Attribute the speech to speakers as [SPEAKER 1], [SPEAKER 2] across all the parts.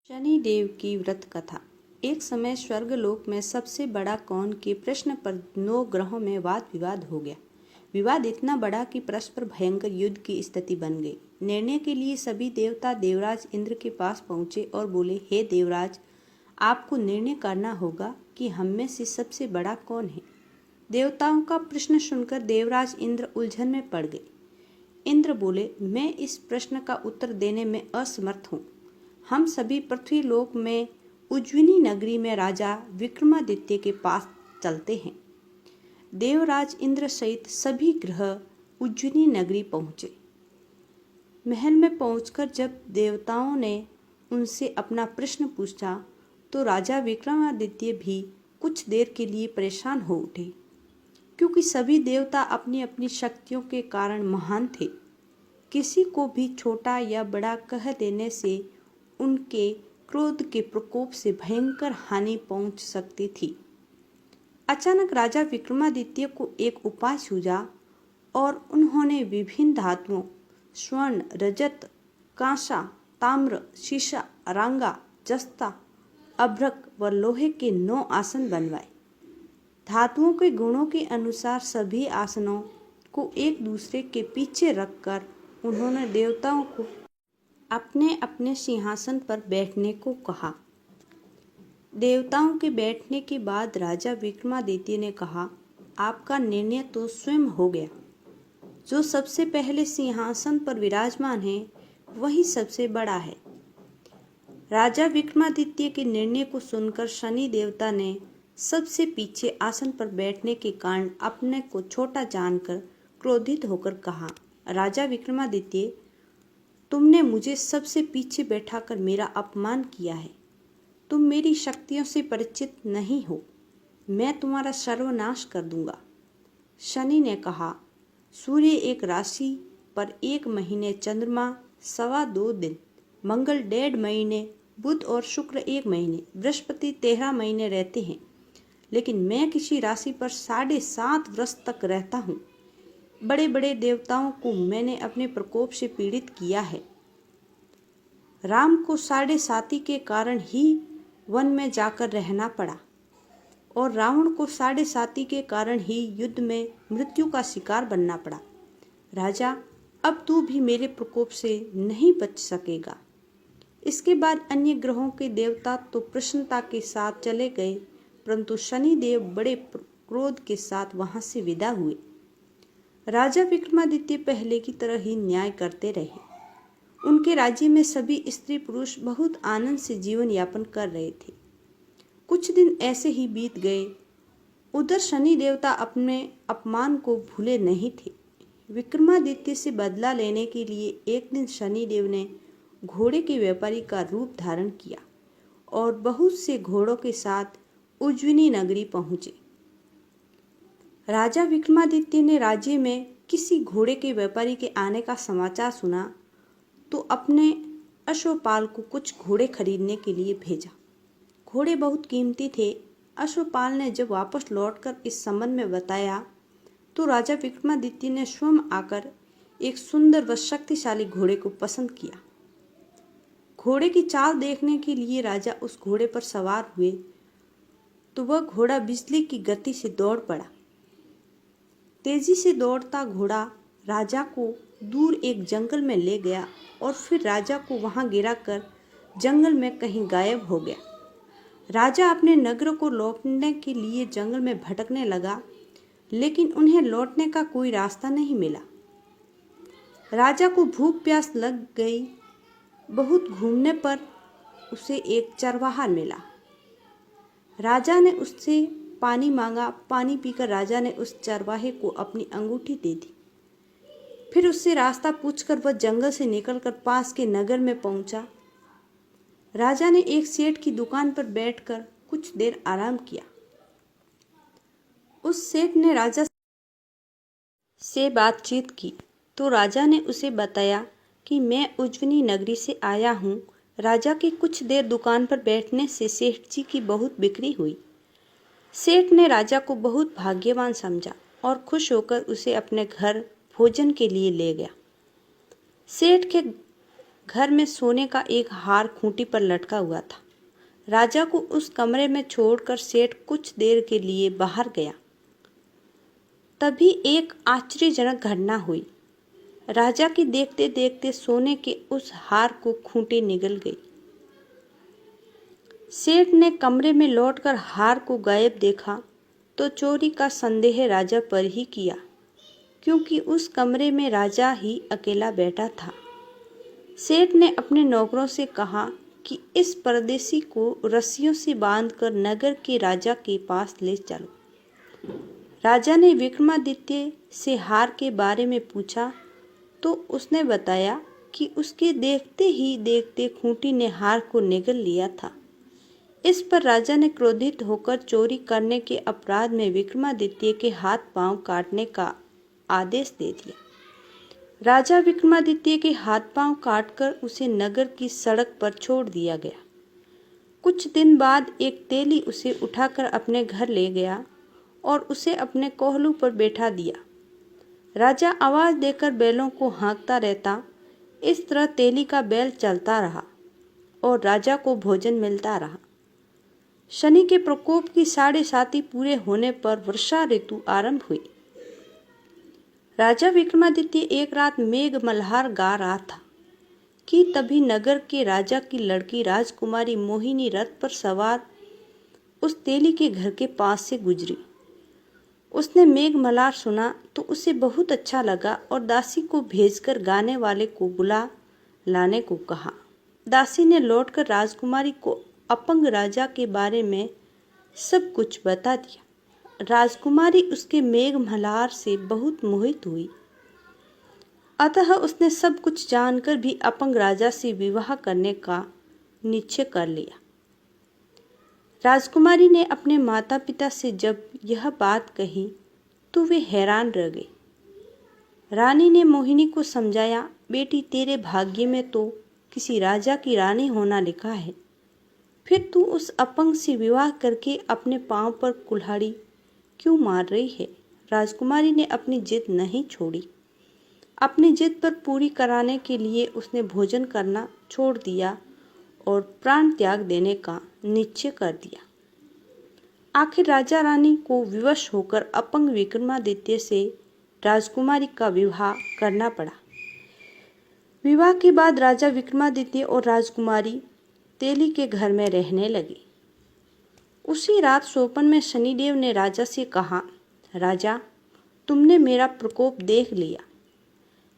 [SPEAKER 1] शनि देव की व्रत कथा। एक समय स्वर्गलोक में सबसे बड़ा कौन के प्रश्न पर 9 ग्रहों में वाद विवाद हो गया। विवाद इतना बड़ा कि परस्पर भयंकर युद्ध की स्थिति बन गई। निर्णय के लिए सभी देवता देवराज इंद्र के पास पहुंचे और बोले, हे देवराज, आपको निर्णय करना होगा कि हम में से सबसे बड़ा कौन है। देवताओं का प्रश्न सुनकर देवराज इंद्र उलझन में पड़ गए। इंद्र बोले, मैं इस प्रश्न का उत्तर देने में असमर्थ हूँ। हम सभी पृथ्वी लोक में उज्जयिनी नगरी में राजा विक्रमादित्य के पास चलते हैं। देवराज इंद्र सहित सभी ग्रह उज्जयिनी नगरी पहुंचे। महल में पहुंचकर जब देवताओं ने उनसे अपना प्रश्न पूछा तो राजा विक्रमादित्य भी कुछ देर के लिए परेशान हो उठे, क्योंकि सभी देवता अपनी अपनी शक्तियों के कारण महान थे। किसी को भी छोटा या बड़ा कह देने से उनके क्रोध के प्रकोप से भयंकर हानि पहुंच सकती थी। अचानक राजा विक्रमादित्य को एक उपाय सूझा और उन्होंने विभिन्न धातुओं स्वर्ण, रजत, कांसा, ताम्र, शीशा, रांगा, जस्ता, अभ्रक व लोहे के 9 आसन बनवाए। धातुओं के गुणों के अनुसार सभी आसनों को एक दूसरे के पीछे रखकर उन्होंने देवताओं को अपने अपने सिंहासन पर बैठने को कहा। देवताओं के बैठने के बाद राजा विक्रमादित्य ने कहा, आपका निर्णय तो स्वयं हो गया। जो सबसे पहले सिंहासन पर विराजमान है वही सबसे बड़ा है। राजा विक्रमादित्य के निर्णय को सुनकर शनि देवता ने सबसे पीछे आसन पर बैठने के कारण अपने को छोटा जानकर क्रोधित होकर कहा, राजा विक्रमादित्य, तुमने मुझे सबसे पीछे बैठाकर मेरा अपमान किया है। तुम मेरी शक्तियों से परिचित नहीं हो। मैं तुम्हारा सर्वनाश कर दूंगा। शनि ने कहा, सूर्य एक राशि पर 1 महीने, चंद्रमा 2.25 दिन, मंगल 1.5 महीने, बुध और शुक्र 1 महीने, बृहस्पति 13 महीने रहते हैं, लेकिन मैं किसी राशि पर 7.5 वर्ष तक रहता हूँ। बड़े बड़े देवताओं को मैंने अपने प्रकोप से पीड़ित किया है। राम को 7.5 के कारण ही वन में जाकर रहना पड़ा और रावण को 7.5 के कारण ही युद्ध में मृत्यु का शिकार बनना पड़ा। राजा, अब तू भी मेरे प्रकोप से नहीं बच सकेगा। इसके बाद अन्य ग्रहों के देवता तो प्रसन्नता के साथ चले गए, परंतु शनि देव बड़े क्रोध के साथ वहां से विदा हुए। राजा विक्रमादित्य पहले की तरह ही न्याय करते रहे। उनके राज्य में सभी स्त्री पुरुष बहुत आनंद से जीवन यापन कर रहे थे। कुछ दिन ऐसे ही बीत गए। उधर शनि देवता अपने अपमान को भूले नहीं थे। विक्रमादित्य से बदला लेने के लिए एक दिन शनि देव ने घोड़े के व्यापारी का रूप धारण किया और बहुत से घोड़ों के साथ उज्जयिनी नगरी पहुंचे। राजा विक्रमादित्य ने राज्य में किसी घोड़े के व्यापारी के आने का समाचार सुना तो अपने अश्वपाल को कुछ घोड़े खरीदने के लिए भेजा। घोड़े बहुत कीमती थे। अश्वपाल ने जब वापस लौटकर इस संबंध में बताया तो राजा विक्रमादित्य ने स्वयं आकर एक सुंदर व शक्तिशाली घोड़े को पसंद किया। घोड़े की चाल देखने के लिए राजा उस घोड़े पर सवार हुए तो वह घोड़ा बिजली की गति से दौड़ पड़ा। तेजी से दौड़ता घोड़ा राजा को दूर एक जंगल में ले गया और फिर राजा को वहां गिराकर जंगल में कहीं गायब हो गया। राजा अपने नगर को लौटने के लिए जंगल में भटकने लगा, लेकिन उन्हें लौटने का कोई रास्ता नहीं मिला। राजा को भूख प्यास लग गई। बहुत घूमने पर उसे एक चरवाहा मिला। राजा ने उससे पानी मांगा। पानी पीकर राजा ने उस चरवाहे को अपनी अंगूठी दे दी। फिर उससे रास्ता पूछकर वह जंगल से निकलकर पास के नगर में पहुंचा। राजा ने एक सेठ की दुकान पर बैठकर कुछ देर आराम किया। उस सेठ ने राजा से बातचीत की तो राजा ने उसे बताया कि मैं उज्जयिनी नगरी से आया हूँ। राजा के कुछ देर दुकान पर बैठने से सेठ जी की बहुत बिक्री हुई। सेठ ने राजा को बहुत भाग्यवान समझा और खुश होकर उसे अपने घर भोजन के लिए ले गया। सेठ के घर में सोने का एक हार खूंटी पर लटका हुआ था। राजा को उस कमरे में छोड़कर सेठ कुछ देर के लिए बाहर गया। तभी एक आश्चर्यजनक घटना हुई। राजा की देखते देखते सोने के उस हार को खूंटी निगल गई। सेठ ने कमरे में लौटकर हार को गायब देखा तो चोरी का संदेह राजा पर ही किया, क्योंकि उस कमरे में राजा ही अकेला बैठा था। सेठ ने अपने नौकरों से कहा कि इस परदेसी को रस्सियों से बांधकर नगर के राजा के पास ले चलो। राजा ने विक्रमादित्य से हार के बारे में पूछा तो उसने बताया कि उसके देखते ही देखते खूंटी ने हार को निगल लिया था। इस पर राजा ने क्रोधित होकर चोरी करने के अपराध में विक्रमादित्य के हाथ पांव काटने का आदेश दे दिया। राजा विक्रमादित्य के हाथ पांव काटकर उसे नगर की सड़क पर छोड़ दिया गया। कुछ दिन बाद एक तेली उसे उठाकर अपने घर ले गया और उसे अपने कोहलू पर बैठा दिया। राजा आवाज देकर बैलों को हाँकता रहता। इस तरह तेली का बैल चलता रहा और राजा को भोजन मिलता रहा। शनि के प्रकोप की 7.5 पूरे होने पर वर्षा ऋतु आरंभ हुई। राजा विक्रमादित्य एक रात मेघ मल्हार गा रहा था कि तभी नगर के राजा की लड़की राजकुमारी मोहिनी रथ पर सवार उस तेली के घर के पास से गुजरी। उसने मेघ मल्हार सुना तो उसे बहुत अच्छा लगा और दासी को भेजकर गाने वाले को बुला लाने को कहा। दासी ने लौटकर राजकुमारी को अपंग राजा के बारे में सब कुछ बता दिया। राजकुमारी उसके मेघ मल्हार से बहुत मोहित हुई, अतः उसने सब कुछ जानकर भी अपंग राजा से विवाह करने का निश्चय कर लिया। राजकुमारी ने अपने माता पिता से जब यह बात कही तो वे हैरान रह गए। रानी ने मोहिनी को समझाया, बेटी तेरे भाग्य में तो किसी राजा की रानी होना लिखा है, फिर तू उस अपंग से विवाह करके अपने पांव पर कुल्हाड़ी क्यों मार रही है। राजकुमारी ने अपनी जिद नहीं छोड़ी। अपनी जिद पर पूरी कराने के लिए उसने भोजन करना छोड़ दिया और प्राण त्याग देने का निश्चय कर दिया। आखिर राजा रानी को विवश होकर अपंग विक्रमादित्य से राजकुमारी का विवाह करना पड़ा। विवाह के बाद राजा विक्रमादित्य और राजकुमारी तेली के घर में रहने लगे। उसी रात सोपन में शनिदेव ने राजा से कहा, राजा, तुमने मेरा प्रकोप देख लिया।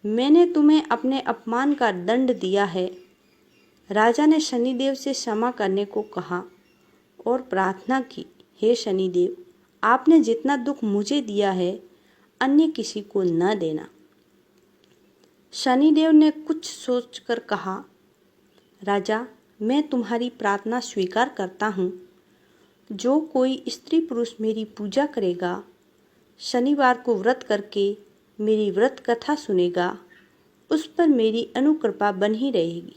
[SPEAKER 1] मैंने तुम्हें अपने अपमान का दंड दिया है। राजा ने शनिदेव से क्षमा करने को कहा और प्रार्थना की, हे शनिदेव, आपने जितना दुख मुझे दिया है अन्य किसी को न देना। शनिदेव ने कुछ सोचकर कहा, राजा, मैं तुम्हारी प्रार्थना स्वीकार करता हूँ। जो कोई स्त्री पुरुष मेरी पूजा करेगा, शनिवार को व्रत करके मेरी व्रत कथा सुनेगा, उस पर मेरी अनुकृपा बनी रहेगी।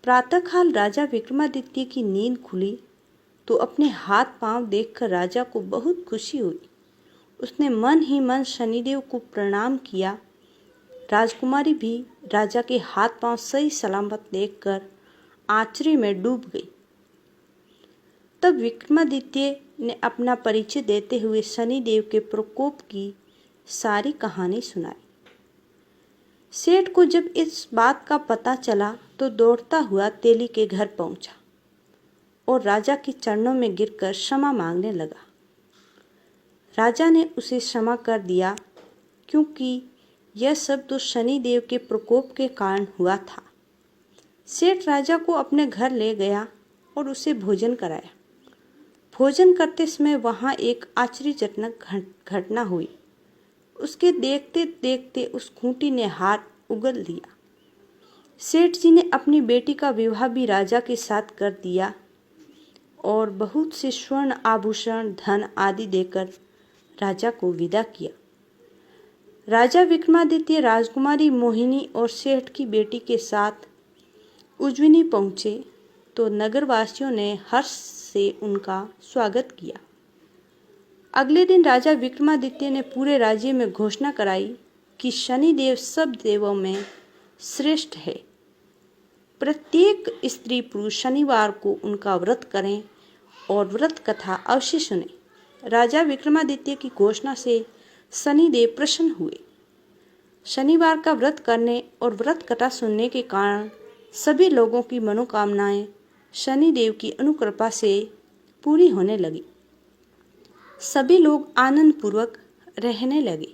[SPEAKER 1] प्रातःकाल राजा विक्रमादित्य की नींद खुली तो अपने हाथ पांव देखकर राजा को बहुत खुशी हुई। उसने मन ही मन शनिदेव को प्रणाम किया। राजकुमारी भी राजा के हाथ पांव सही सलामत देखकर आश्चर्य में डूब गई। तब विक्रमादित्य ने अपना परिचय देते हुए शनिदेव के प्रकोप की सारी कहानी सुनाई। सेठ को जब इस बात का पता चला तो दौड़ता हुआ तेली के घर पहुंचा और राजा के चरणों में गिरकर क्षमा मांगने लगा। राजा ने उसे क्षमा कर दिया, क्योंकि यह सब तो शनिदेव के प्रकोप के कारण हुआ था। सेठ राजा को अपने घर ले गया और उसे भोजन कराया। भोजन करते समय वहां एक आश्चर्यजनक घटना हुई। उसके देखते देखते उस खूंटी ने हार उगल दिया। सेठ जी ने अपनी बेटी का विवाह भी राजा के साथ कर दिया और बहुत से स्वर्ण आभूषण, धन आदि देकर राजा को विदा किया। राजा विक्रमादित्य राजकुमारी मोहिनी और सेठ की बेटी के साथ उज्जैनी पहुंचे तो नगरवासियों ने हर्ष से उनका स्वागत किया। अगले दिन राजा विक्रमादित्य ने पूरे राज्य में घोषणा कराई कि शनिदेव सब देवों में श्रेष्ठ है। प्रत्येक स्त्री पुरुष शनिवार को उनका व्रत करें और व्रत कथा अवश्य सुने। राजा विक्रमादित्य की घोषणा से शनिदेव प्रसन्न हुए। शनिवार का व्रत करने और व्रत कथा सुनने के कारण सभी लोगों की मनोकामनाएं शनिदेव की अनुकृपा से पूरी होने लगी। सभी लोग आनंद पूर्वक रहने लगे।